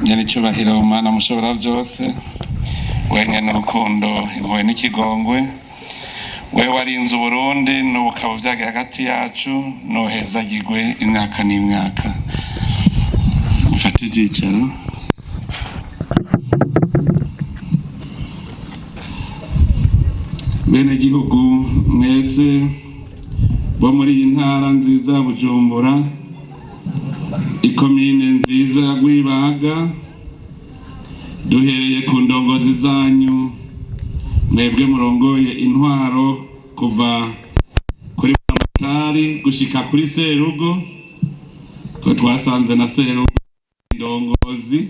nyene cyubahiro Mana mushobora byose wenye n'urukundo impuhwe n'ikigongwe we warinze Burundi n'ubukabo byage hagati yacu nohezagirwe imyaka n'imyaka. Mfata icyicaro. Bene gihugu mwese bo muri intara nziza Bujumbura, ikomine nziza Rwibaga, duhereye ku ndongozi zanyu mwebwe murongoye intwaro kuva kuri Matari gushika kuri Serugo, ko twasanze na Serugo indongozi,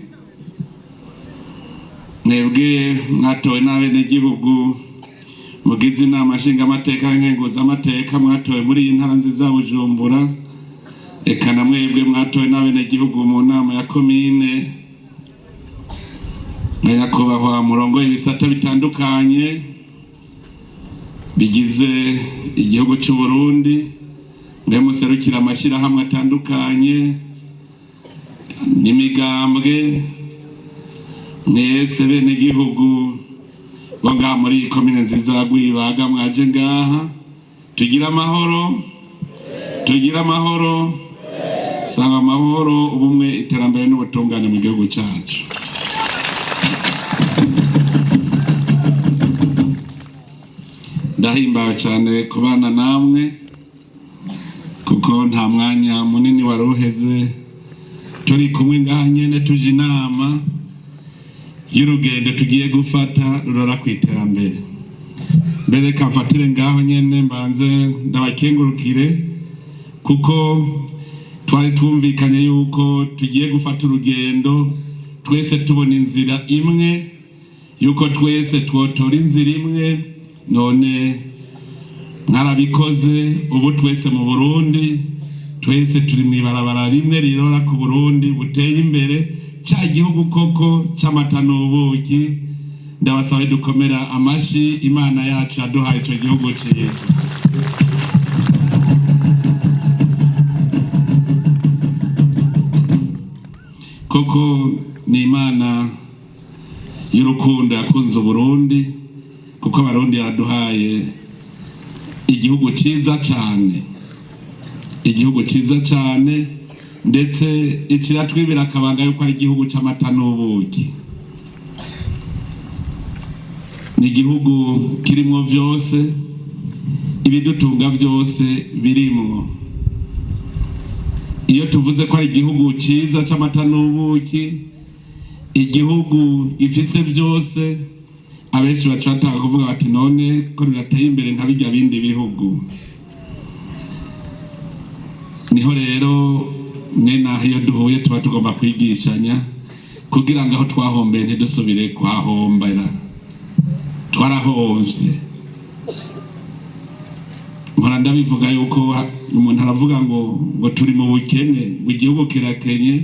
mwebwe mwatowe n'abene gihugu mugize inama nshinga amateka nkenguza amateka mwatowe muri intara nziza Bujumbura, eka na mwebwe mwatowe n'abene gihugu mu nama ya komine, nyakubahwa murongoye ibisata bitandukanye bigize igihugu cy'u Burundi, mwe muserukira amashyirahamwe atandukanye n'imigambwe, mwese bene gihugu bo ngaha muri komine nziza Rwibaga mwaje ngaha, tugira amahoro sanga amahoro, ubumwe, iterambere n'ubutungane mu gihugu cyacu. Ndahimbawe cyane kubana namwe kuko nta mwanya munini waruheze turi kumwe ngaha nyene tuje inama y'urugendo tugiye gufata rurora ku iterambere. Mbere kamfatire ngaho nyene mbanze ndabakengurukire kuko twari twumvikanye yuko tugiye gufata urugendo twese tubona inzira imwe, yuko twese twotora inzira imwe, none mwarabikoze. Ubu twese mu Burundi twese turi mwibarabara rimwe rirora ku Burundi buteye imbere, cya gihugu koko cy'amata n'ubuki. Ndabasabe dukomera amashi Imana yacu yaduhaye icyo gihugu cyiza. Koko ni Imana y'urukundo yakunze Burundi, kuko Abarundi yaduhaye igihugu cyiza cyane, ndetse ikiratwibira akabanga yuko ari igihugu cy'amata n'ubuki. Ni igihugu kirimo byose, ibidutunga byose birimwo. Iyo tuvuze ko ari igihugu cyiza cy'amata n'ubuki, igihugu gifise byose, abenshi bacataka kuvuga bati none ko birateye imbere nka bijya bindi bihugu. Niho rero naho iyo duhuye tuba tugomba kwigishanya kugira ngo aho twahombeye ntidusubire kuhahombera. Twarahomvye, mpora ndabivuga yuko umuntu aravuga ngo turi mu bukene, igihugu kirakenye,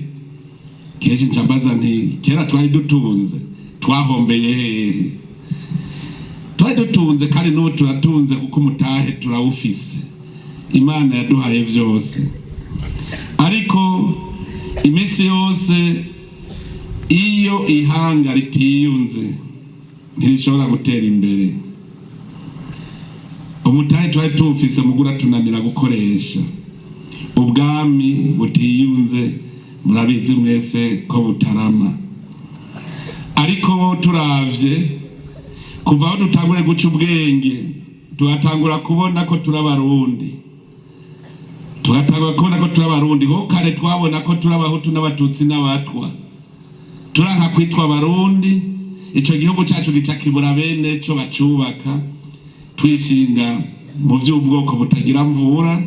kenshi ncambaza nti kera twari dutunze, twahombeye hehe? Twari dutunze kandi n'ubu turatunze kuko umutahe turawufise, Imana yaduhaye byose. Ariko iminsi yose iyo ihanga ritiyunze ntirishobora gutera imbere. Umutahe twari tuwufise mugura tunanira gukoresha. Ubwami butiyunze murabizi mwese ko butarama. Ariko turavye kuva aho dutangure guca ubwenge, tugatangura kubona ko turabarundi, ho kare twabona ko turabahutu n'abatutsi n'abatwa, turanka kwitwa abarundi. Ico gihugu cyacu gica kibura bene cyo bacubaka, twishinga mu by'ubwoko butagira mvura,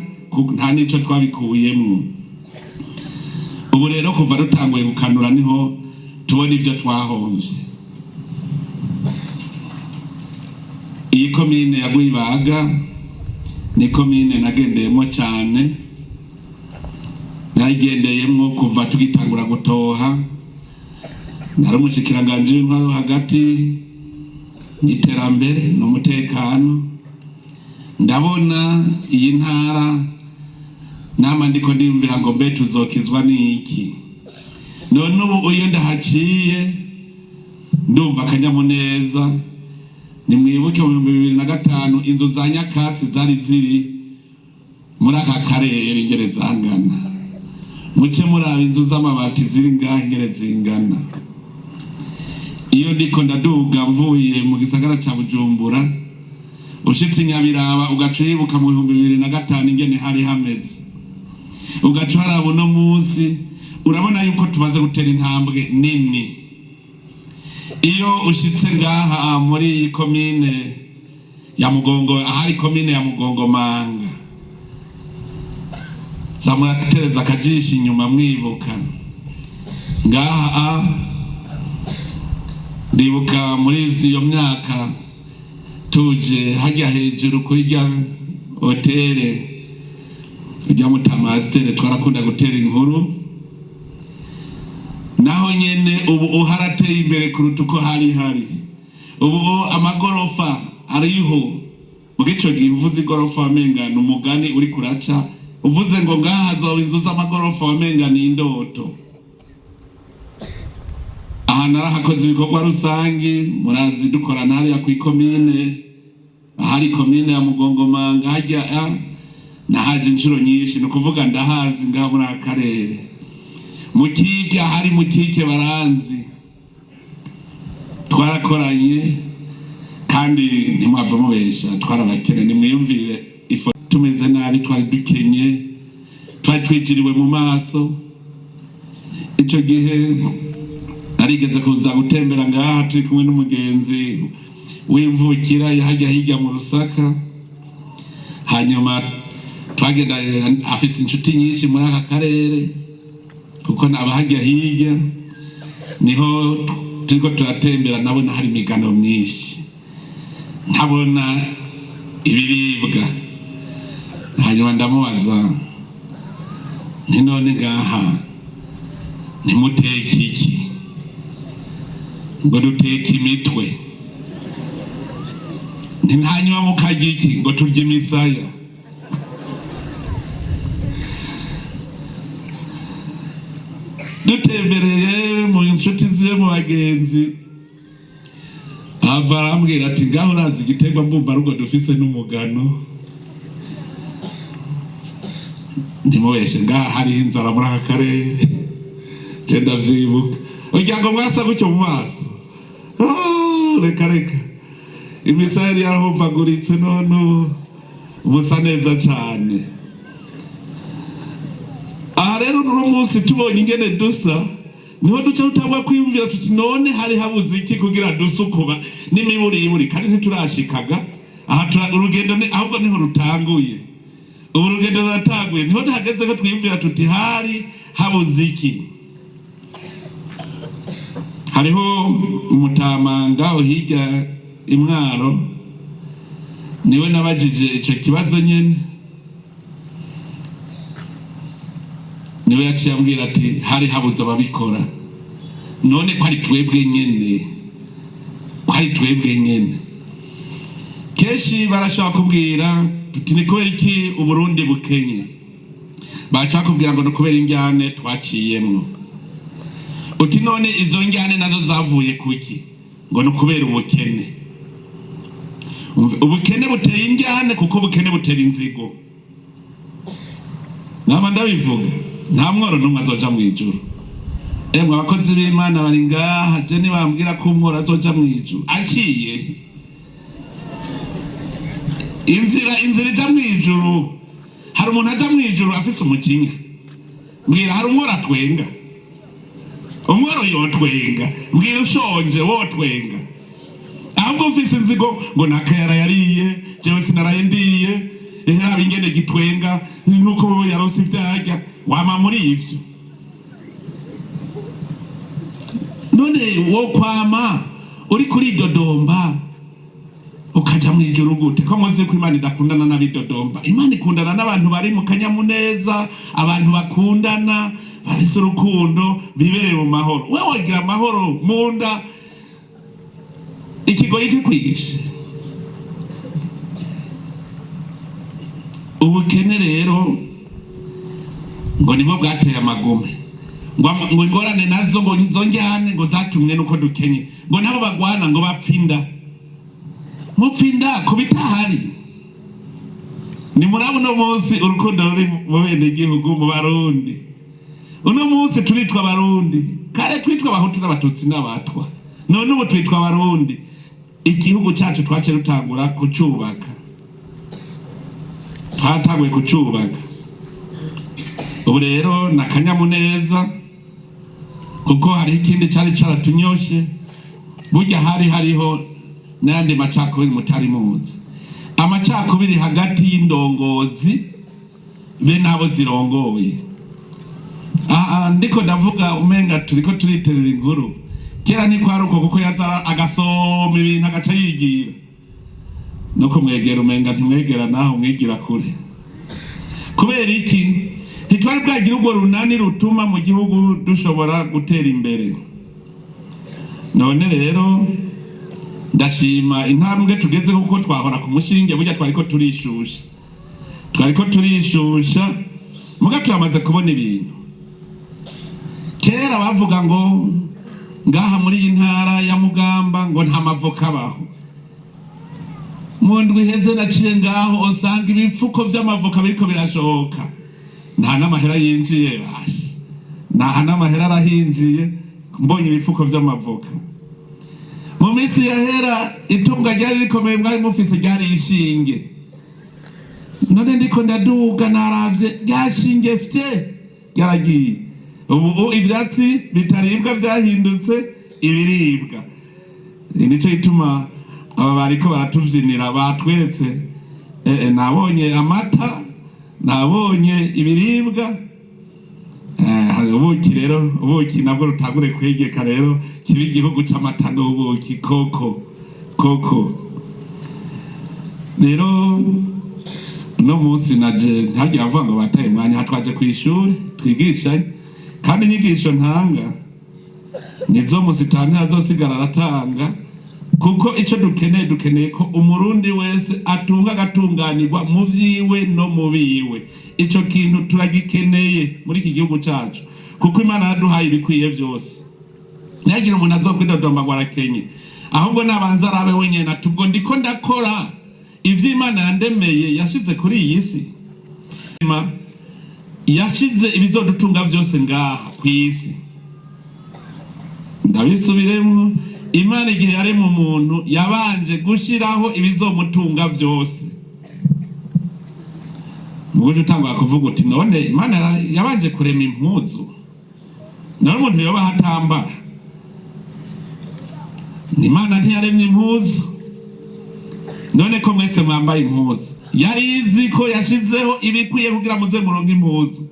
nta nico twabikuyemo. Ubu rero kuva dutanguye gukanura niho tubona ibyo twahomvye. Iyi komine ya Rwibaga ni komine nagendeyemo cyane, nayigendeyemo kuva tugitangura gutoha. Nari umushikiranganje w'intwaro hagati n'iterambere n'umutekano. Ndabona iyi ntara nama ndiko ndimvira ngo mbe tuzokizwa n'iki. none ubu iyo ndahaciye ndumva akanyamuneza. Nimwibuke mu 2005 inzu za nyakatsi zari ziri muri aka karere ingere zangana, muce muraba inzu z'amabati ziri ngaho ingere zingana. Iyo ndiko ndaduga mvuye mu gisagara ca Bujumbura ushitse Nyabiraba ugaca wibuka mu 2005 ingene hari hameze, ugaca haraba uno munsi urabona yuko tumaze gutera intambwe nini. Iyo ushitse ngaha muri komine ya Mugongo, ahari komine ya Mugongomanga, zamuratereza akajishi inyuma mwibuka ngaha. Ndibuka muri iyo myaka tuje hajya hejuru kuri rya hotele rya Mutamastere twarakunda gutera inkuru, naho nyene ubu uharateye imbere kuruta uko hari. Ubu amagorofa ariho, mugico gihe uvuze igorofa wamenga n'umugani uri kuraca, uvuze ngo ngaha hazoba inzu z'amagorofa wamenga ni indoto. Aha narahakoze ibikorwa rusangi, murazi dukorana hariya ku ikomine, ahari komine ya Mugongomanga hajya nahaje inshuro nyinshi, no kuvuga ndahazi ngaha muri akarere. Mukike ahari Mukike baranzi, twarakoranye kandi ntimwava mubesha, twarabakene. Nimwiyumvire ifoto tumeze nabi, twari dukenye, twari twijiriwe mu maso. Ico gihe arigeze kuza gutembera ngaha turi kumwe n'umugenzi w'imvukira yahajya hirya mu Rusaka. Hanyuma twagenda, afise inshuti nyinshi muri aka karere kuko abahajya hirya niho turiko turatembera. Nabona hari imigano myinshi, nkabona ibiribwa. Hanyuma ndamubaza nti none ngaha nimuteka iki? Ngo duteka imitwe. Hanyuma mukarya iki? Ngo turye imisaya. Dutembereye mu inshuti ziwe mu bagenzi, arambwira ati ngaho urazi igiterwa mbumbarugo dufise n'umugano. Ndimubeshe ngaha hariho inzara muri aka karere, je ndavyibuka. Ugira ngo mwasa gutyo mu maso, reka imisaya yari yarahovaguritse, none ubusa neza cane. Aha rero uno munsi tubonye ingene dusa, niho duca tutangwa kwiyumvira tuti none hari habuze iki kugira dusukuba n'imiburiburi, kandi ntiturashikaga. Aha urugendo ahubwo niho rutanguye. Ubu urugendo ruratanguye, niho hageze ko twiyumvira tuti hari habuze iki. Hariho Umutamanga uhirya Imwaro, niwe nabajije ico kibazo nyene. Niwe yaciye ambwira ati hari habuze ababikora. None ko ari twebwe nyene, keshi barashaka kubwira tuti ni kubera iki Uburundi bukenye. Bashaka kubwira ngo no kubera injyane twaciyemwo. Uti none izo njyane nazo zavuye kuki? Ngo no kubera ubukene. Ubukene buteye injyane kuko ubukene butera inzigo. Nama ndabivuga, nta mworo n'umwe azoja mwijuru. Emwe abakozi b'Imana bari ngaha, je nibambwira ko umworo azoja mwijuru aciye inzira ija mwijuru. Hari umuntu aja mwijuru afise umujinya? Mbwira, hari umworo atwenga? Umworo yotwenga? Mbwira ushonje wotwenga? Ahubwo ufise inzigo ngo nakayara yariye, jewe sinaraye ndiye, haba ingene gitwenga nuko yarose ivyarya, wama muri ivyo. None wo kwama uri kuri Dodomba ukaja mwijuru gute? Ko muzi ko Imana idakundana n'abidodomba. Imana ikundana n'abantu bari mu kanyamuneza, abantu bakundana, bafise urukundo, bibereye mu mahoro. Wewe wagira amahoro munda, ikigoyi kikwigisha. Ubukene rero ngo nibwo bwateye amagume. ngo ingorane nazo ngo nzonjyane ngo zatumye nuko dukenye ngo nabo bagwana ngo bapfinda mupfinda kubitahari. Ni murabo no munsi urukundo ruri mu bene igihugu mu Barundi. Uno munsi turitwa Abarundi, kare twitwa Abahutu n'Abatutsi n'Abatwa, none ubu twitwa Abarundi. Igihugu cyacu twace rutangura kucubaka, twataguye kucubaka. Ubu rero nakanyamuneza kuko hari ikindi cyari cyaratunyoshe. Burya hariho n'andi macakubiri mutari muzi, amacakubiri hagati y'indongozi be nabo zirongoye. Ndiko ndavuga umenga turiko turiterera inkuru. Kera ni kwaruko kuko yaza agasoma ibintu agaca yigira no kumwegera umenga ntimwegera naho mwigira kure. Kubera iki ntitwari bwagira ubwo runani rutuma mu gihugu dushobora gutera imbere. None rero ndashima intambwe tugeze kuko twahora ku mushinge burya twariko turishusha muga turamaze kubona ibintu. Kera bavuga ngo ngaha muri iyi ntara ya Mugamba ngo nta mavoka baho. Mu ndwi heze naciye ngaho usanga ibipfuko vy'amavoka biriko birashoka, nta n'amahera yinjiye bashi, nta n'amahera arahinjiye mbonye ibipfuko vy'amavoka. Mu minsi yahera itunga ryari rikomeye mwari mufise ryari ishinge, none ndiko ndaduga naravye ryashinge fye ryaragiye. Ubu ivyatsi bitaribwa vyahindutse ibiribwa. Nico ituma aba bariko baratuvyinira batweretse nabonye amata, nabonye ibiribwa. Ubuki rero, ubuki nabwo rutagure kwegeka rero kibi igihugu c'amata n'ubuki koko. Rero no munsi naje ntagiye avuga ngo bataye mwanya hatwaje kwishuri twigishanye, kandi inyigisho ntanga nizo musitani azosigara aratanga, kuko ico dukeneye ko umurundi wese atunga agatunganirwa mu vyiwe no mu biwe. Ico kintu turagikeneye muri iki gihugu cacu, kuko Imana yaduhaye ibikwiye vyose. Nyagira umuntu azokwidodomba ngo arakenye, ahubwo nabanza arabe wenyene ati ubwo ndiko ndakora ivyo Imana yandemeye yashize kuri iyi si. Yashize ibizodutunga vyose ngaha kw'isi. Ndabisubiremwo, Imana igihe yarema umuntu yabanje gushiraho ibizomutunga vyose. Muguje utangwa kuvuga uti none Imana yabanje kurema impuzu, none umuntu yoba hatambara. Imana ntiyaremye impuzu, none ko mwese mwambaye impuzu. Yari izi ko yashizeho ibikwiye kugira muze muronke impuzu.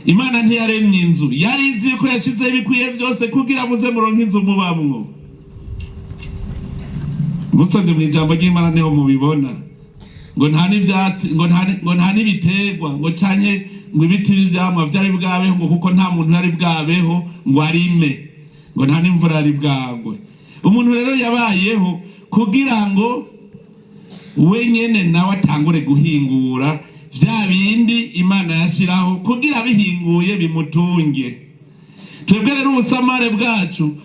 Imana ntiyaremye inzu, yari izi ko yashizeho ibikwiye vyose kugira muze muronke inzu mubamwo. Musonze mu ijambo ry'Imana niho mubibona ngo nta n'ivyatsi, ngo nta n'ibiterwa, ngo canye ngo ibiti by'ivyamwa vyari bwabeho, ngo kuko nta muntu yari bwabeho ngo arime, ngo nta n'imvura yari bwagwe. Umuntu rero yabayeho kugira ngo wenyene nawe atangure guhingura vya bindi Imana yashiraho kugira bihinguye bimutunge. Twebwe rero ubusamare bwacu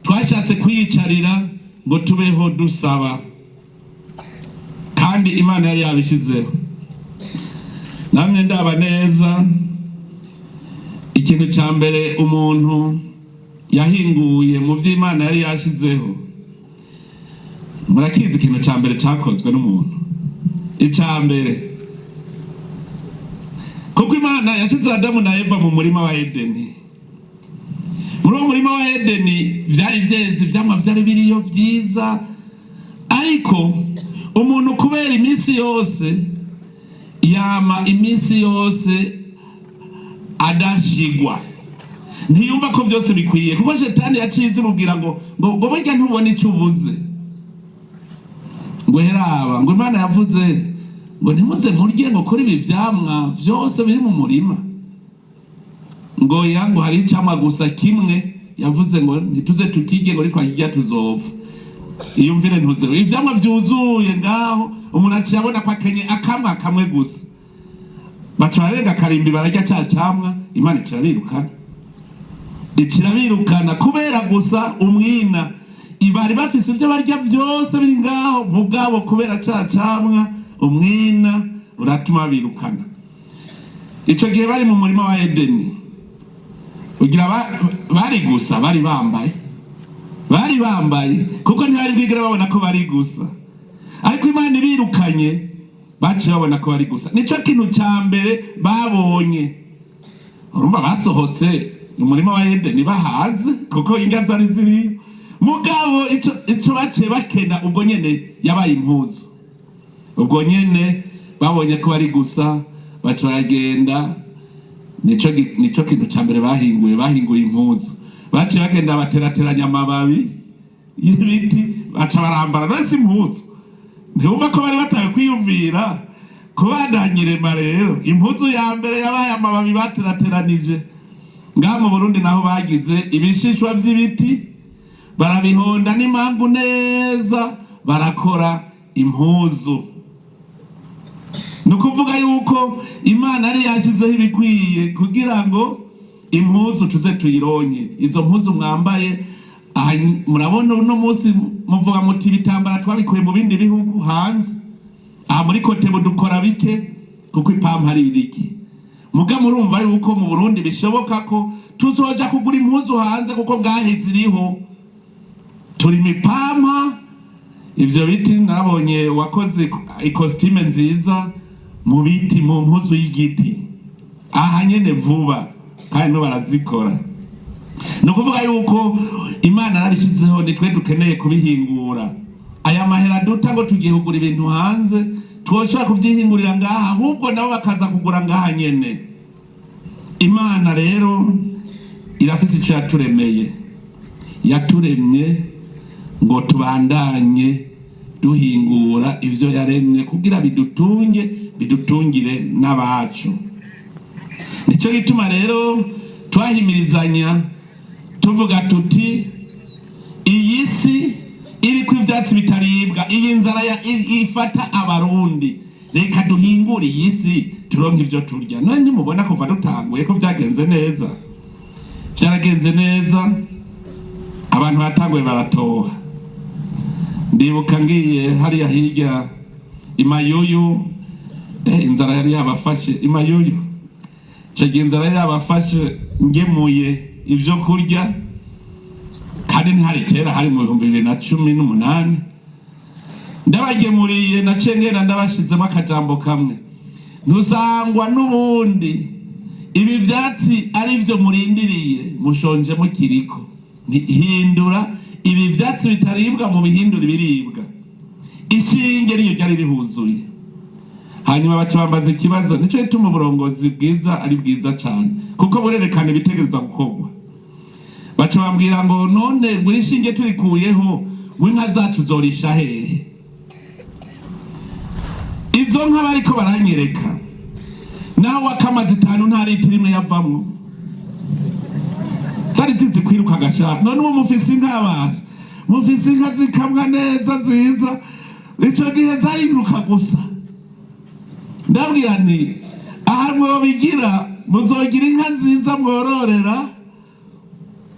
twashatse kwiyicarira ngo tubeho dusaba, kandi Imana yari yabishizeho. Namwe ndaba neza ikintu ca mbere umuntu yahinguye mu vy'Imana yari yashizeho. Murakizi ikintu ca mbere cakozwe n'umuntu, ica mbere kuko Imana yashize Adamu na Eva mu murima wa Edeni. Muri uwo murima wa Edeni vyari vyeze, ivyamwa vyari biriyo vyiza, ariko umuntu kubera iminsi yose yama iminsi yose adashigwa, ntiyumva ko vyose bikwiye, kuko Shetani yacize mubwira ngo burya ntubone icyo ubuze. Ngo heraba, ngo Imana yavuze ngo ntimuze murye ngo kuri ibi vyamwa vyose biri mu murima. Ngo yango hari icamwa gusa kimwe yavuze ngo ntituze tukige ngo twakijya tuzopfa. Iyumvire ntuze ivyamwa vyuzuye ngaho, umuntu aciyabona ko akenye kamwe gusa. Baca barenga karimbi barajya ca camwa, Imana icabirukana. ikirabirukana kubera gusa umwina ibari bafise ibyo barya byose biri ngaho mugabo kubera cacamwa umwina uratuma birukana. Ico gihe bari mu murima wa Edeni ugira bari gusa bari bambaye kuko ntibari bwigera babona ko bari gusa, ariko Imana ibirukanye baciye babona ko bari gusa. Nico kintu ca mbere babonye. Urumva basohotse umurima wa Edeni bahaze kuko indya zari ziri mugabo ico baciye bakena ubwo nyene yabaye impuzu. Ubwo nyene babonye ko bari gusa baca baragenda. Nico kintu ca mbere bahinguye impuzu. Baciye bagenda baterateranya amababi y'ibiti baca barambara nose impuzu. Ntiwumva ko bari bataye kwiyumvira kubandanyirema. Rero impuzu ya mbere yabaye amababi baterateranije. Ngaha mu Burundi naho bagize ibishishwa vy'ibiti barabihonda n'imangu neza barakora impuzu. Nukuvuga yuko Imana ari yashizeho ibikwiye kugira ngo impuzu tuze tuyironye. Izo mpuzu mwambaye murabona uno munsi muvuga muti bitambara twabikuye mu bindi bihugu hanze. Aha muri Kotebu dukora bike kuko ipampa ari biriki. Muga murumva yuko mu Burundi bishoboka ko tuzoja kugura impuzu hanze kuko bwaheze iriho. Turi mipampa ivyo biti nabonye wakoze ikostime nziza mu biti mu mpuzu y'igiti. Aha nyene vuba kandi no barazikora. Nukuvuga yuko Imana yarabishizeho nitwe dukeneye kubihingura. Aya mahera duta ngo tugiye kugura ibintu hanze twoshaka kuvyihingurira ngaha ahubwo nabo bakaza kugura ngaha nyene. Imana rero irafise ico yaturemeye. Yaturemye ngo tubandanye duhingura ivyo yaremye kugira bidutungire n'abacu. Nico gituma rero twahimirizanya tuvuga tuti iyi si iri ku ivyatsi bitaribwa, iyi nzara ifata abarundi, reka duhingure iyi si turonke ivyo turya. None nimubona kuva dutanguye ko vyagenze neza. Vyaragenze neza, abantu batanguye baratoha. Ndibuka ngiye hariya hirya Imayuyu, inzara yari yabafashe Imayuyu. Cege inzara yabafashe ngemuye ivyo kurya kandi ntihari kera, hari mu 2018. Ndabagemuriye na cengera ndabashizemo akajambo kamwe. Ntuzangwa n'ubundi ibi vyatsi ari byo murindiriye mushonje mukiriko. Hindura ibi vyatsi bitaribwa mu bihindura ibiribwa. Ishinge riyo ryari rihuzuye. Hanyuma bacambaza ikibazo nico gituma uburongozi bwiza ari bwiza cyane kuko burerekana ibitegereza gukorwa. Bacambwira ngo none bwishinge turikuyeho winka zacu zorisha hehe. Izo nka bariko baranyereka nawe akamazi 5 nta litiro imwe yavamwo. Zari zizi kwiruka gashaka. None uwo mufisi inka mufisi inka zikamwa neza nziza. Ico gihe zariruka gusa. Ndabwira nti aha mwe bigira muzogira inka nziza mwororera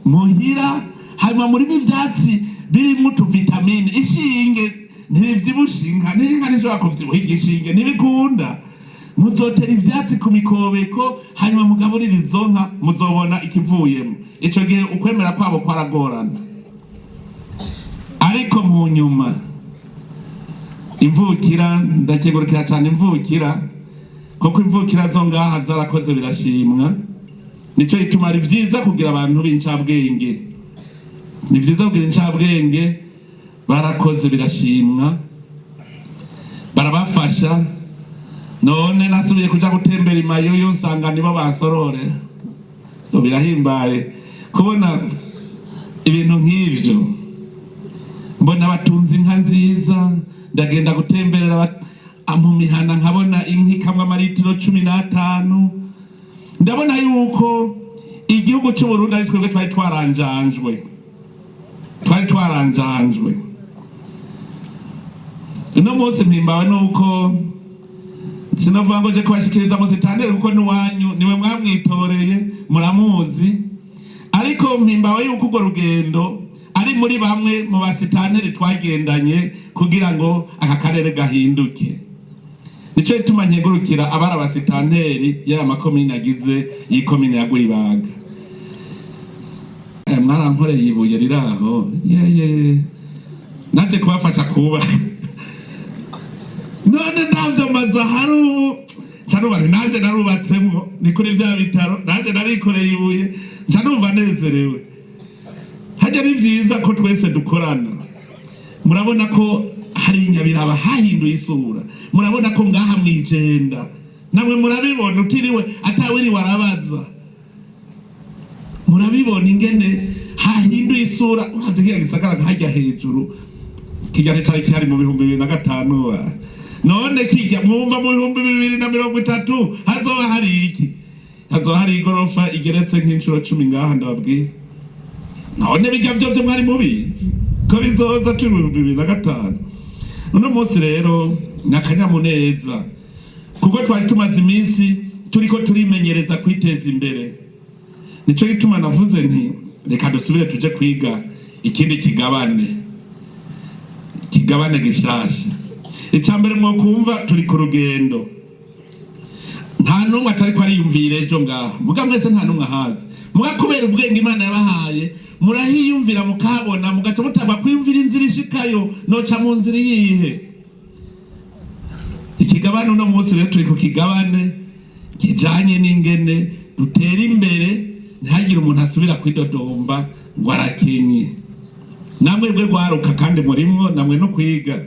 muhira hanyuma muri ivyatsi birimo utuvitamine. Ishinge ntivyibushinga n'inka nishobora kuvyibuha igishinge ntibikunda. Muzotera ivyatsi ku mikobeko hanyuma mugaburira izo nka muzobona ikivuyemo. Ico gihe ukwemera kwabo kwaragorana, ariko mu nyuma imvukira ndakegurukira cyane imvukira kuko imvukira zo ngaha zarakoze birashimwa. Nico gituma ari vyiza kugira abantu b'incabwenge. Ni vyiza kugira incabwenge barakoze birashimwa barabafasha. None nasubiye kuja gutembera Imayuyu nsanga nibo basororera. Birahimbaye kubona ibintu nk'ivyo. Mbona batunze inka nziza, ndagenda gutemberera mu mihana nkabona inki kamwe amaritiro 15. Ndabona yuko igihugu cy'u Burundi ari twebwe twari twaranjanjwe. Uno munsi mpimbawe nuko sinavuga ngo je kubashikiriza musitandere kuko niwanyu niwe mwamwitoreye muramuzi, ariko mpimbawe yuko urwo rugendo ari muri bamwe mu basitanteri twagendanye kugira ngo aka karere gahinduke. Nico gituma nkegurukira abari abasitanteri y'aya makomine agize iyi komine ya Rwibaga. Mwarankoreye ibuye riraho naje kubafasha kuba none navyo mazaharu canubane naje narubatsemwo ni kuri vya bitaro naje narikoreye ibuye canumva nezerewe. Hajya ni vyiza ko twese dukorana. Murabona ko hari Nyabiraba hahinduye isura, murabona ko ngaha mwijenda namwe murabibona utiriwe atawiri warabaza, murabibona ingene hahinduye isura. Uhatugira gisagara hajya hejuru kijyane cyari kihari mu 2005 none kijya mwumva mu 2030 hazoba hari iki? Hazoba hari igorofa igeretse nk'inshuro 10 ngaha ndababwira. None bijya byo mwari mubizi ko bizoza 2005. Uno munsi rero nakanyamuneza kuko twari tumaze iminsi turiko turimenyereza kwiteza imbere. Nico gituma navuze nti reka dusubire tuje kwiga ikindi kigabane gishasha. Icambere mwo kumva turi ku rugendo, nta numwe atari ko ariyumvira ejo ngaha, muga mwese nta numwe ahazi, muga kubera ubwenge Imana yabahaye murahiyumvira mukabona mugaca mutagwa kwiyumvira inzira ishikayo noca mu nzira yihe. Ikigabane uno munsi rero turi ku kigabane kijanye n'ingene dutera imbere, ntihagire umuntu asubira kwidodomba ngo arakenye. Namwe bwe gwaruka kandi murimwo namwe no kwiga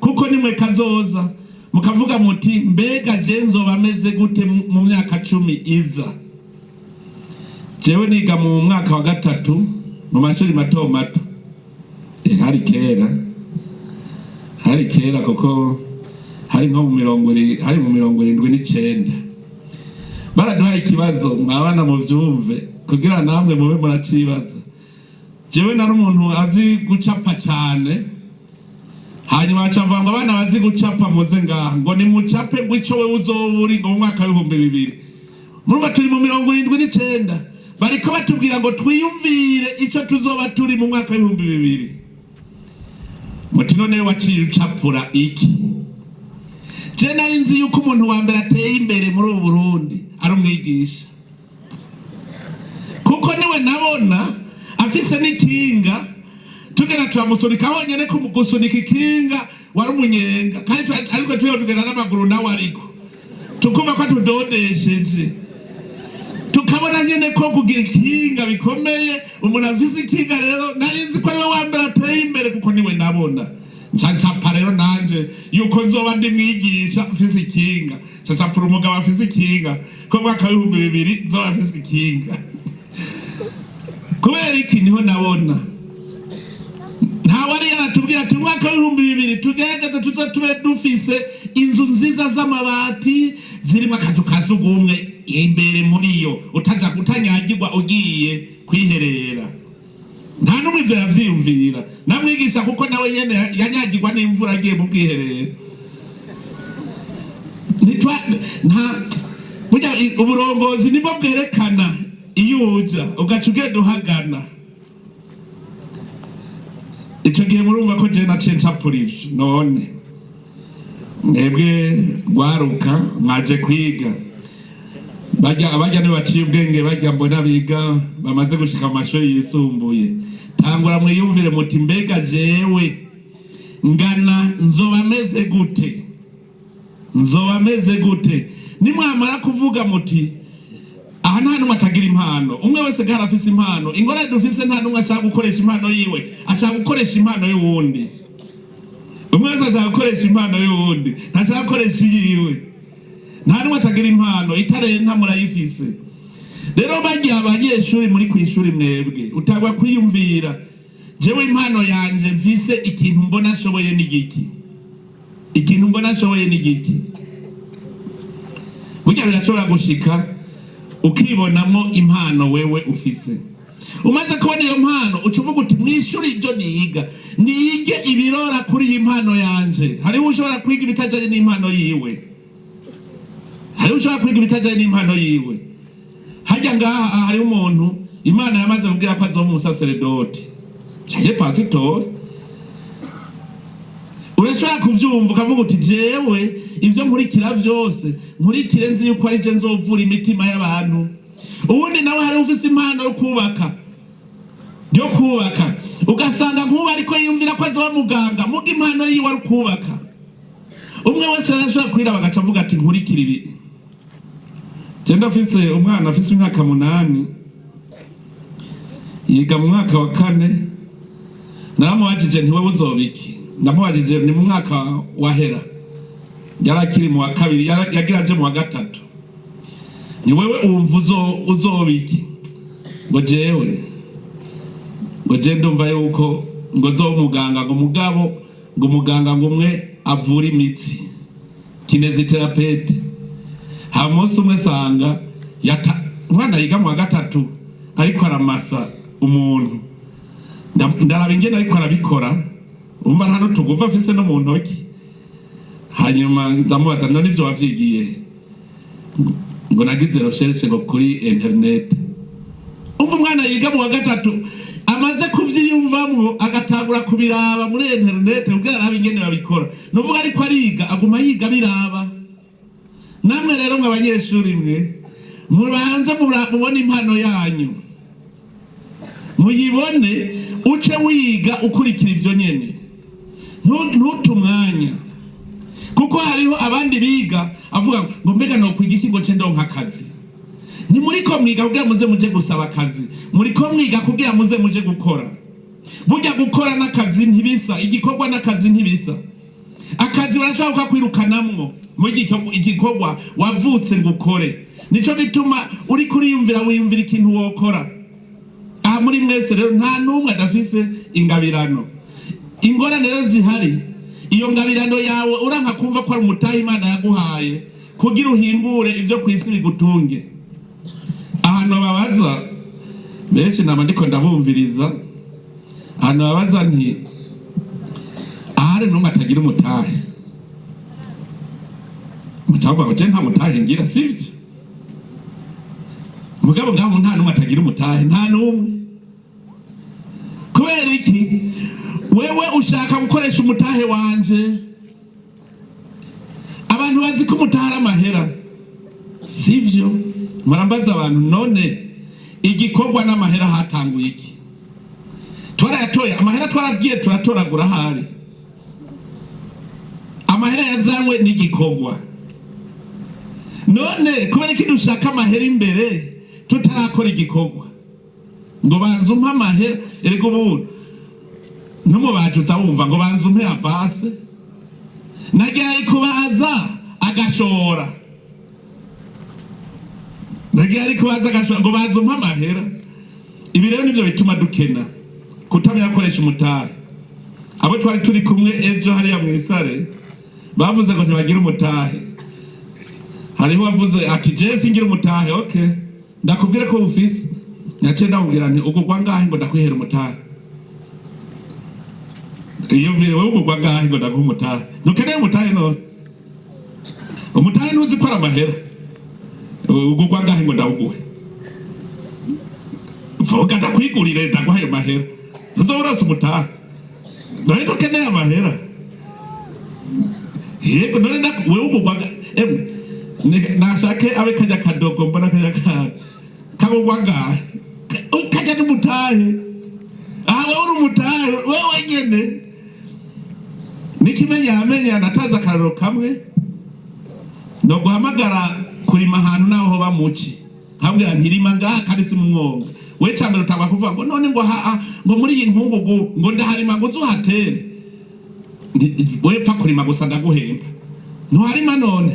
kuko nimwe kazoza mukavuga muti mbega je nzoba meze gute mu myaka 10 iza. Jewe niga mu mwaka wa 3 mu mashuri mato hari kera kuko hari nko mu 79 baraduhaye ikibazo mwabana mu vyumve kugira namwe mube muracibaza. Jewe nari umuntu azi gucapa cyane, hanyuma acavanga abana bazi gucapa muze ngaha ngo ni mucape gwico we uzoburi ngo mwaka wa 2000. Murumva turi mu 79 bariko batubwira ngo twiyumvire ico tuzoba turi mu mwaka wa 2000. Muti none waciye ucapura iki? Je nari nzi yuko umuntu wa mbere ateye imbere muri ubu Burundi ari umwigisha, kuko niwe nabona afise n'ikinga tugera turamusunika honyene ko mugusunika ikinga wari umunyenga kandi ariko tugera n'amaguru nawe ariko tukumva ko tudodesheje, tukabona nyene ko kugira ikinga bikomeye. Umuntu afise ikinga rero nari nzi ko ariwe wa mbere ateye imbere kuko niwe nabona. Ncapa rero nanje yuko nzoba ndi mwigisha afise ikinga, ncapura umugabo afise ikinga ko mwaka wa 2000 nzoba afise ikinga. Kubera iki niho nabona ntawari yaratubwira ati mwaka wa 2000 tugerageze tube dufise inzu nziza z'amabati zirimo akazu kasugumwe imbere muri yo utaja gutanyagirwa ugiye kwiherera. Nta numwe ivyo yavyiyumvira namwigisha kuko nawe nyene yanyagirwa n'imvura agiye mu bwiherero. Burya uburongozi nibwo bwerekana iyo uja ugaca ugenda uhagana. Ico gihe murumva ko je naciye ncapura ivyo. None mwebwe gwaruka mwaje kwiga, abajya niwe baciye ubwenge, bajya mbona biga bamaze gushika mu mashuri yisumbuye, tangura mwiyumvire muti mbega jewe ngana nzoba meze gute? Nimwamara kuvuga muti aha nta numwe atagira impano, umwe wese gara afise impano. Ingora dufise nta numwe ashaka gukoresha impano yiwe, ashaka gukoresha impano y'uwundi. Umwe wese ashaka gukoresha impano y'uwundi, ntashaka gukoresha yiwe. Nta numwe atagira impano, itarenta murayifise. Rero bagiye abanyeshuri muri kwishuri mwebwe utagwa kwiyumvira jewe impano yanje mfise ikintu mbona nshoboye n'igiki. Burya birashobora gushika ukibonamo impano wewe ufise. Umaze kubona iyo mpano ucuvuga uti mwishuri ibyo nige ibirora kuri iyi impano yanje. Hariho ushobora kwiga ibitajanye n'impano yiwe, hajya ngaha hari umuntu Imana yamaze kubwira ko azoba umusaseredoti cyane pasitori. Urashobora kuvyumva ukavuga uti jewe ivyo nkurikira vyose nkurikire nzi yuko ari je nzovura imitima y'abantu. Ubundi nawe hari ufise impano yo kubaka ugasanga nkuba ariko yumvira ko azoba muganga muga impano yiwe ari kubaka. Umwe wese arashobora kwira bagaca avuga ati nkurikira ibi. Je ndafise umwana afise imyaka 8 yiga mu mwaka wa 4 naramubajije ntiwe uzobiki. Ndamubajije ni mu mwaka wahera yarakiri mu wa 2 yagiraje mu wa 3 ni wewe umva uzobiki. Ngo jewe ndumva yuko ngo zo muganga ngo mugabo ngo muganga ngo umwe avura imitsi kinezitherapeuti. Hamusi umwe sanga umwana yiga mu wa 3 ariko aramasa umuntu ndaraba ingene ariko arabikora umva hano tuguva afise no mu ntoki. Hanyuma ndamubaza none ivyo wavyigiye ngo nagize recherche ngo kuri internet. Umva umwana yiga mu wa 3 amaze kuvyiyumvamwo agatagura kubiraba muri internet ubwo arabe ingene babikora. Nuvuga ariko ariga aguma yiga biraba. Namwe rero mwe abanyeshuri mwe mubanze mubona impano yanyu muyibone uce wiga ukurikira ivyo nyene ntutumwanya kuko hariho abandi biga avuga ngo mbega no kwiga iki ngo cendo nk'akazi. Ni muri ko mwiga kugira muje gusaba akazi, muri ko mwiga kugira muje gukora. Burya gukora n'akazi ntibisa, igikorwa n'akazi ntibisa. Akazi barashaka kwirukanamwo muri igikorwa wavutse ngukore. Nico gituma uri kuriyumvira wiyumvira ikintu wokora. Aha muri mwese rero nta numwe adafise ingabirano. Ingorane rero zihari iyo ngabirano yawe uranka kumva ko ari umutahe Imana yaguhaye kugira uhingure ivyo kwisi bigutunge. Ahantu babaza benshi nama ndiko ndabumviriza ahantu babaza nti ahari numwe atagira umutahe. Mucavuga ngo je nta mutahe ngira sivyo. Mugabo ngaho nta numwe atagira umutahe nta numwe. Kubera iki wewe ushaka gukoresha umutahe wanje abantu bazi ko umutahe amahera sivyo. Murambaza abantu none igikorwa n'amahera hatanguye iki? Twarayatoye amahera twaragiye turatoragura hari. Amahera yazanywe n'igikorwa. None kubera iki dushaka amahera imbere tutarakora igikorwa ngo banzumpa amahera erego ubu numubajuza wumva ngo banzumpe avase nagiye kubaza agashora ngo banzumpa amahera. Ibi rero nivyo bituma dukena kutamenya koresha umutahe. Abo twari turi kumwe ejo hariya mu isare bavuze ngo ntibagira umutahe. Hariho wavuze ati je singira umutahe. Okay ndakubwira ko ufise nace ndamubwira nti ugugwa ngahe ngo ndakwihera umutahe. Iyo wewe ugugwa ngahe ngo ndaguha umutahe ntukeneye umutahe none umutahe ntuzi ko ari amahera. Ugugwa ngahe ngo ndawuguhe vuga ndakwigurire ndaguhaye amahera ntuzoborose umutahe none ntukeneye amahera. Yego none wewe ugugwa nashake abe kajya kadogo mbona kajya kagugwa ngahe kajya n'umutahe. Wewe uri umutahe wewe nyene nikimenya nataza akararo kamwe no guhamagara kurima ahantu naho bamuci habwira ntirima ngaha kandi si mumwonga. We cyambere utaba kuvuga ngo none ngo muri iyi nkungugu ngo ndaharima ngo uzuhatere. We pfa kurima gusa ndaguhemba ntuharima none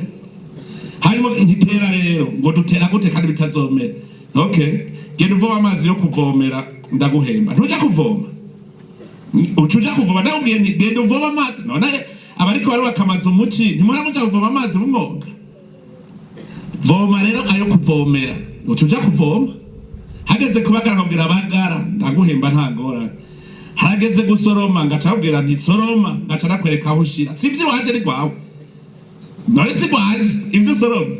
harimo ntitera rero ngo dutera gute kandi bitazomera. Okay genda uvoma amazi yo kuvomera ndaguhemba. Ntujya kuvoma ucuja kuvoma ndabwiye ni genda uvoma amazi none abariko bari bakamaza umuci ntimuramuja kuvoma amazi mumwonga. Voma rero ayo kuvomera ucuja kuvoma. Hageze kubagara ngabwira bagara ndaguhemba ntagora. Hageze gusoroma ngacabwira nti soroma ngaca nakwereka aho ushira. Sivyo waje ni gwawe none si gwaje ivyo soroma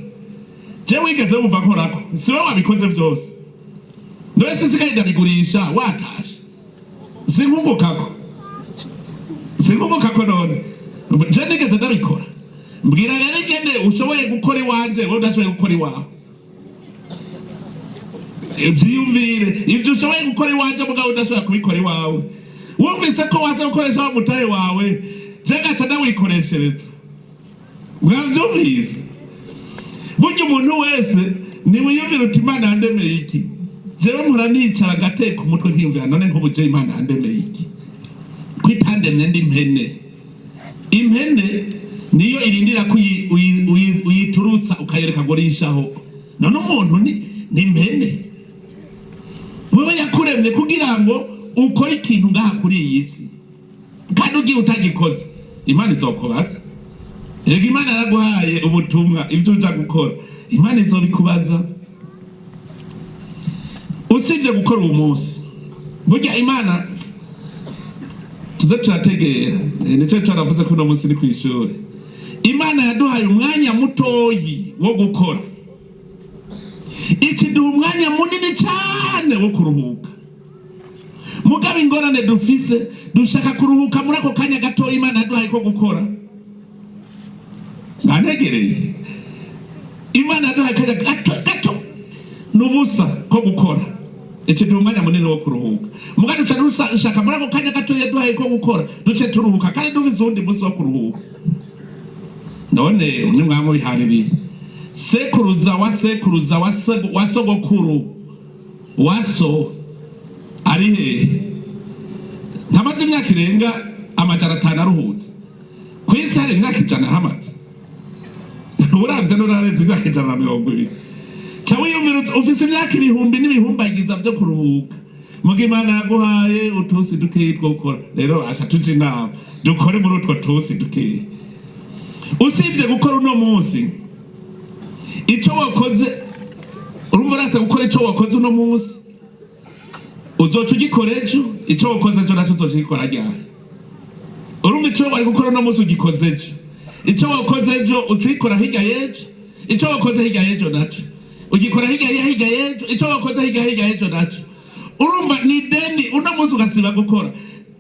je wigeze wumva nkorako siwe wabikoze byose noye sisigaye ndabigurisha watashe sinkungukako none je nigeze ndabikora mbwira rero ngende ushoboye gukora iwanje wowe udashoboye gukora iwawe ibyiyumvire ibyo ushoboye gukora iwanje mugabo udashoboye kubikora iwawe wumvise ko waza gukoresha wa mutahe wawe je gaca ndawikoreshereza mwavyumvise burya umuntu wese niwe yumvira uti Imana yandemeye iki jewe mpora nicara gateka umutwe nkiyumvira none nk'ubuje Imana yandemeye iki kwitandemye ndi impene niyo irindira ko uyiturutsa ukayereka gorishaho none umuntu ni impene wewe yakuremye kugira ngo ukore ikintu ngaha kuri iyi si kandi ugiye utagikoze Imana izokubaza ego Imana yaraguhaye ubutumwa ibyo uja gukora Imana izobikubaza usibye gukora uwo munsi burya Imana tuze turategera nicyo twaravuze ko uno munsi ni kw'ishuri Imana yaduhaye umwanya mutoyi wo gukora ikiduha umwanya munini cyane wo kuruhuka mugabo ingorane dufise dushaka kuruhuka muri ako kanya gato Imana yaduhaye ko gukora ntanegereye Imana yaduhaye kanya gato nubusa ko gukora ikiduha umwanya munini wo kuruhuka mugabo dushaka muri ako kanya gato yaduhaye ko gukora duce turuhuka kandi dufise undi munsi wo kuruhuka none umwami bihaririye sekuruza wa sogokuru waso ari he ntamaze imyaka irenga 500 aruhutse kwisi hari imyaka 100 hamaze uravye n'urarenze imyaka 120 cyawe yumvira ufise imyaka ibihumbi n'ibihumbagiza byo kuruhuka muga Imana yaguhaye utusi dukeyi two gukora rero asha tuje inama dukore muri utwo tusi dukeyi usibye gukora uno munsi icyo wakoze urumva rase gukora icyo wakoze uno munsi uzoca ugikora ejo icyo wakoze ejo nacyo uzoca ugikora ryari urumva icyo wari gukora uno munsi ugikoze ejo icyo wakoze ejo uca uyikora hirya y'ejo icyo wakoze hirya y'ejo nacyo ugikora hirya y'ejo icyo wakoze hirya y'ejo nacyo urumva ni deni uno munsi ugasiba gukora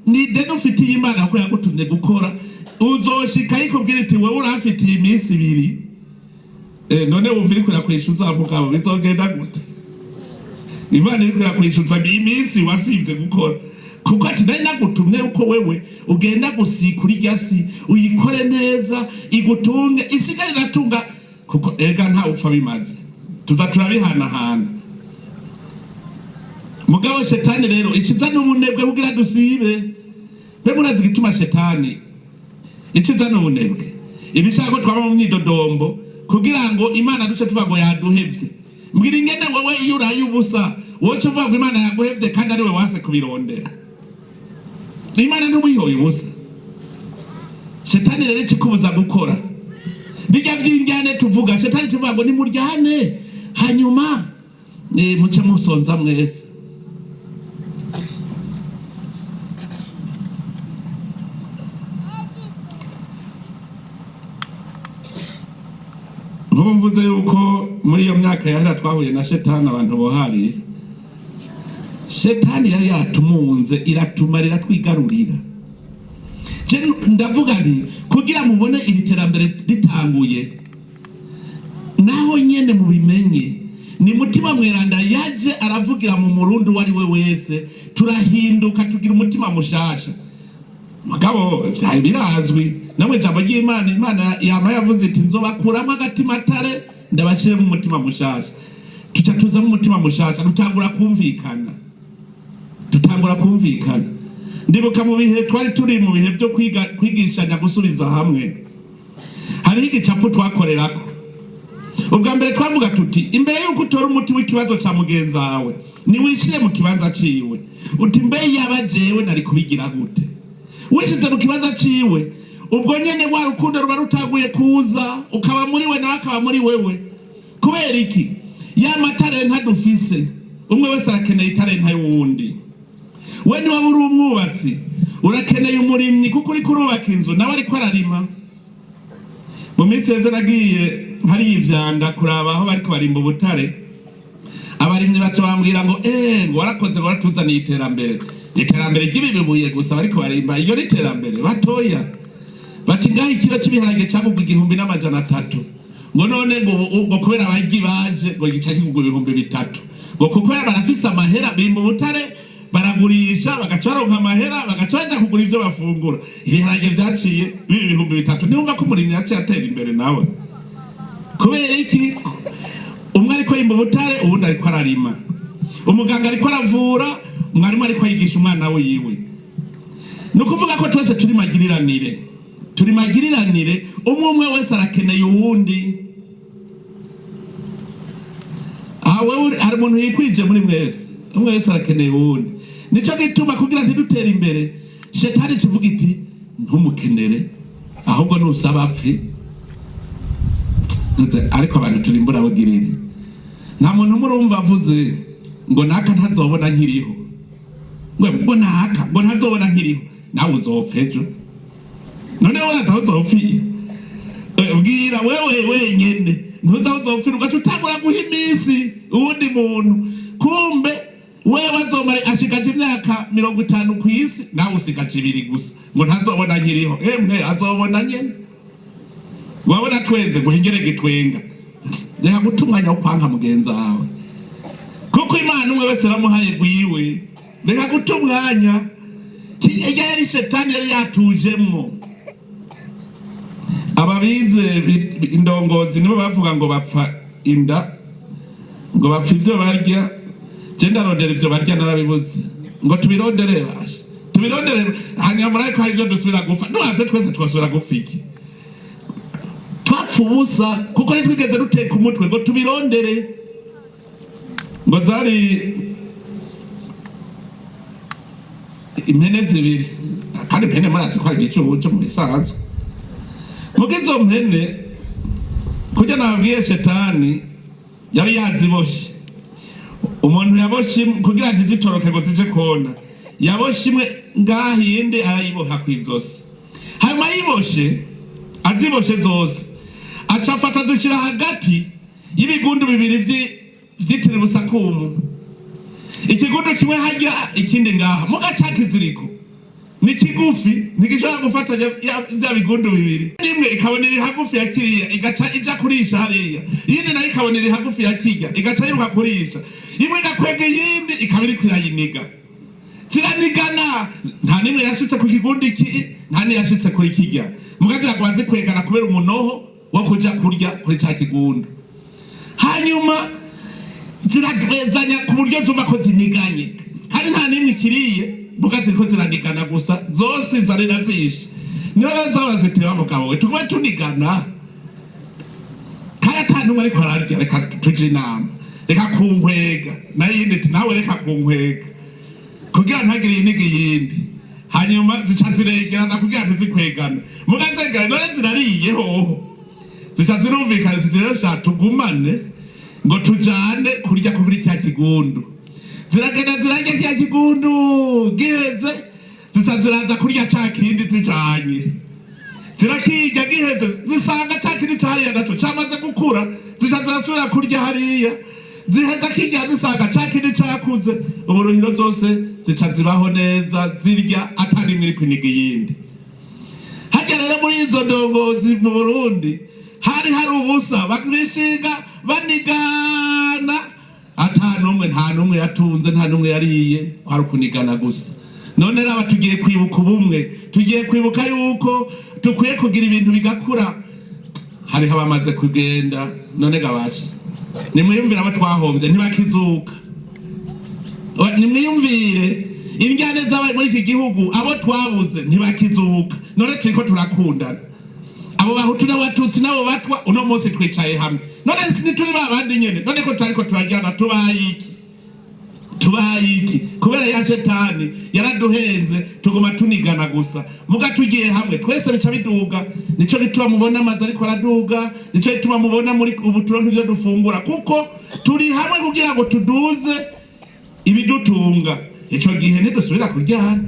ni deni ufitiye Imana ko yagutumye gukora uzoshika ikubwira iti wewe urafitiye iminsi 2 none wumvira kuri kwishuza mugabo bizogenda gute Imana iri kuri kwishuza iminsi wasivye gukora kuko ati nari nagutumye uko wewe ugenda gusikura iryasi uyikore neza igutunge isigari natunga kuko ega nta upfa bimaze tuza turabihanahana mugabo shetani rero ikiza n'ubunebwe bugira dusibe be murazi gituma shetani ikiza n'ubunebwe ibishaka ko twaba mu myidodombo kugira ngo Imana duce tuvago yaduhevye mbwira ingene wewe iyo uraye ubusa woce uvuga ngo Imana yaguhevye kandi ari we wase kubirondera Imana ntubihoye ubusa shetani rero kikubuza gukora bijya vy'indyane tuvuga shetani kivuga ngo ni muryane hanyuma muce musonza mwese nk'ubu mvuze yuko muri iyo myaka yahera twahuye na shetani abantu bohari shetani yari yatumunze iratuma riratwigarurira ndavuga nti kugira mubone ibiterambere ritanguye naho nyene mubimenye ni mutima mweranda yaje aravugira mu Murundi wari we wese turahinduka tugira umutima mushasha mugabo byari birazwi namwe jambo ry'Imana Imana yama yavuze iti nzobakuramo agatima tare ndabashire mu mutima mushasha tuca tuza mu mutima mushasha dutangura kumvikana ndibuka mu bihe twari turi mu bihe byo kwigishanya gusubiza hamwe hari igicapo twakorerako ubwa mbere twavuga tuti imbere yuko utora umuti w'ikibazo ca mugenza wawe ni wishire mu kibanza ciwe uti mbe yabajewe nari kubigira gute wishize mu kibanza ciwe ubwo nyene wa rukundo ruba rutaguye kuza ukaba muri we nawe akaba muri wewe kubera iki ya matarenta dufise umwe wese arakeneye itarenta y'uwundi we ni waba uri umwubatsi urakeneye umurimyi kuko uri kurubaka inzu nawe ariko ararima mu minsi yeze nagiye hari ivyanda kuraba aho bariko barimba ubutare, abarimye baca bambwira ngo ngo warakoze ngo waratuzaniye iterambere ry'ibibuye gusa bariko barimba, iyo iterambere batoya. Bati ngaho ikiro cy'ibiharage cyagugwa 1,300 ngo none ngo kubera abagi baje ngo gica kigugwa 3,000 ngo kuko barafise amahera bimba ubutare baragurisha bagaca baronka amahera bagaca baja kugura ivyo bafungura. Ibiharage vyaciye 3,000 niwumva ko umurimyi yaciye atera imbere nawe. Kubera iki? Umwe ariko yimba ubutare uwundi ariko ararima, umuganga ariko aravura, umwarimu ariko yigisha umwana we yiwe. Nukuvuga ko twese turi magiriranire, umwe wese arakeneye uwundi. Awe ari umuntu yikwije muri mwese, umwe wese arakeneye uwundi. Nico gituma kugira ntidutere imbere shetani kivuga iti ntumukenere ahubwo nusaba apfi. Ariko abantu turimbura bagirira, nta muntu murumva avuze ngo naka ntazobona nkiriho, ngo naka ngo ntazobona nkiriho, nawe uzopfa ejo. None wowe utazopfiye, bwira wewe wenyene ntuzopfira ugaca utangura guha iminsi uwundi muntu, kumbe wewe azomara ashikaje imyaka 50 ku isi, nawe usikaje 2 gusa ngo ntazobona nkiriho. Azobona nyene. Wabona twenze guhingere gitwenga, reka gutumanya wo kwanka mugenza wawe, kuko Imana umwe wese ramuhaye gwiwe. Reka gutumwanya kijya yari shetani yari yatujemmo. Ababize indongozi nibo bavuga ngo bapfa inda, ngo bapfa ivyo barya. Je ndarondera ivyo barya narabibuze, ngo tubirondere basha, tubirondere hanyuma ariko hari ivyo dusubira gupfa. Duhanze twese twasubira gupfa iki? Twapfubusa kuko nitwigeze ruteka umutwe ngo tubirondere. Ngo zari impene 2, kandi impene maratse ko ari bicubuco mu bisanzwe. Mugizo mpene kujya nabwiye shetani yari yaziboshe. Umuntu yaboshe kugira ntizitoroke ngo zije kona, yaboshe imwe ngahinde arayiboha kwizosi. Hanyuma yiboshe aziboshe zose acafata zishira hagati y'ibigundu 2 vyitiriwe ubusakumu. Ikigundu kimwe hajya ikindi ngaha mugacaka iziriko ni kigufi ntigishobora gufata bya bigundu 2. Nimwe ikabonera hagufi ya kiriya igaca ija kurisha hariya, yindi nayo ikabonera hagufi ya kijya igaca yiruka kurisha, imwe igakwega yindi ikabiri kwirayiniga. Ziranigana, nta nimwe yashitse ku kigundi iki, nta ni yashitse kuri kijya. Mugazi yakwanze kwegana kubera umunoho wo kuja kurya kuri cya kigundu. Hanyuma ziradwezanya ku buryo zumva ko ziniganye, kandi nta nimwe kiriye. Mugazi ko ziranigana gusa zose zarina zishe. Niyo zawa zitewa mugabo we tukwe tunigana. Kaya tantu ariko ararya, reka tuje inama, reka kunkwega na yindi ati nawe reka kunkwega kugira ntagire inigi yindi. Hanyuma zica ziregerana kugira ntizikwegana. Mugazegana none zirariyeho, zica zirumvikana zirasha tugumane ngo tujane kurya kuri cya kigundu. Ziragenda zirajya cya kigundu giheze, zica ziraza kurya cya kindi zijanye. Zirakijya giheze zisanga cya kindi cyariya gato cyamaze gukura, zica zirasubira kurya hariya. Ziheza kijya zisanga cya kindi cyakuze, uburuhiro zose zica zibaho neza zirya atari iri kwiniga yindi. Hajya rero muri izo ndongozi mu Burundi hari ubusa bakrishinga banigana, nta numwe yatunze, nta numwe yariye, kwari kunigana gusa. None raba tugiye kwibuka ubumwe, tugiye kwibuka yuko tukwiye kugira ibintu bigakura. Hari abamaze kugenda, none gabashi nimwiyumvira abo twahombye ntibakizuka. Nimwiyumvire injyane zabaye muri iki gihugu, abo twabuze ntibakizuka. None turiko turakundana, abo bahutu n'abatutsi nabo batwa, uno munsi twicaye hamwe. None sinituri babandi nyene, none ko turiko turajyana tubaye iki? Kubera ya shetani yaraduhenze tuguma tunigana gusa. Muga tugiye hamwe twese bica biduga. Nico gituma mubona amazi ariko araduga, nico gituma mubona muri ubuturonka ivyo dufungura, kuko turi hamwe kugira ngo tuduze ibidutunga. Ico gihe ntidusubira kuryana.